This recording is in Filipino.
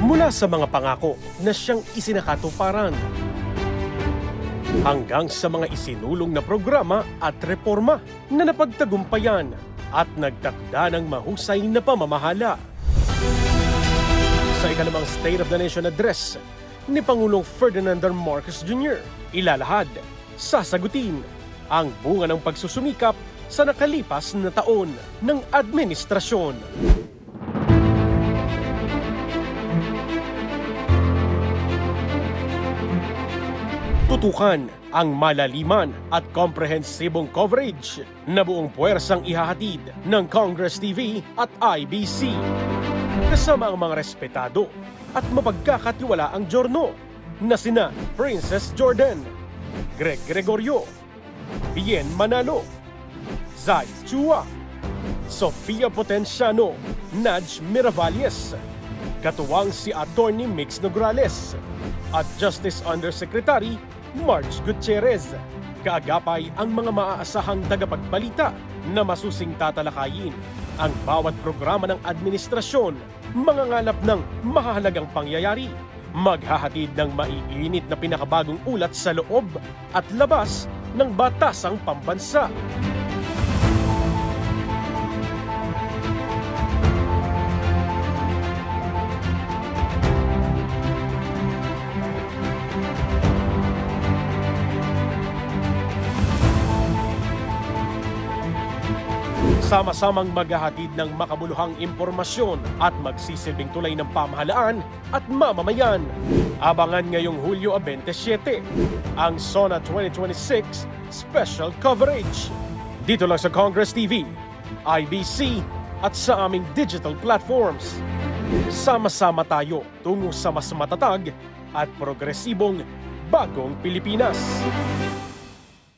Mula sa mga pangako na siyang isinakatuparan hanggang sa mga isinulong na programa at reforma na napagtagumpayan at nagtakda ng mahusay na pamamahala. Sa ikalimang State of the Nation Address ni Pangulong Ferdinand R. Marcos Jr., ilalahad, sasagutin ang bunga ng pagsusumikap sa nakalipas na taon ng administrasyon. Tutukan ang malaliman at komprehensibong coverage na buong puwersang ihahatid ng Congress TV at IBC. Kasama ang mga respetado at mapagkakatiwalaang journal na sina Princess Jordan, Greg Gregorio, Bien Manalo, Zai Chua, Sofia Potenciano, Naj Miravalles, katuwang si Attorney Mix Nograles at Justice Undersecretary Marge Gutierrez. Kaagapay ang mga maaasahang tagapagbalita na masusing tatalakayin ang bawat programa ng administrasyon, mangangalap ng mahahalagang pangyayari, maghahatid ng maiinit na pinakabagong ulat sa loob at labas ng batasang pambansa. Sama-samang maghahatid ng makabuluhang impormasyon at magsisilbing tulay ng pamahalaan at mamamayan. Abangan ngayong Hulyo 27, ang SONA 2026 Special Coverage. Dito lang sa Congress TV, IBC at sa aming digital platforms. Sama-sama tayo tungo sa mas matatag at progresibong bagong Pilipinas.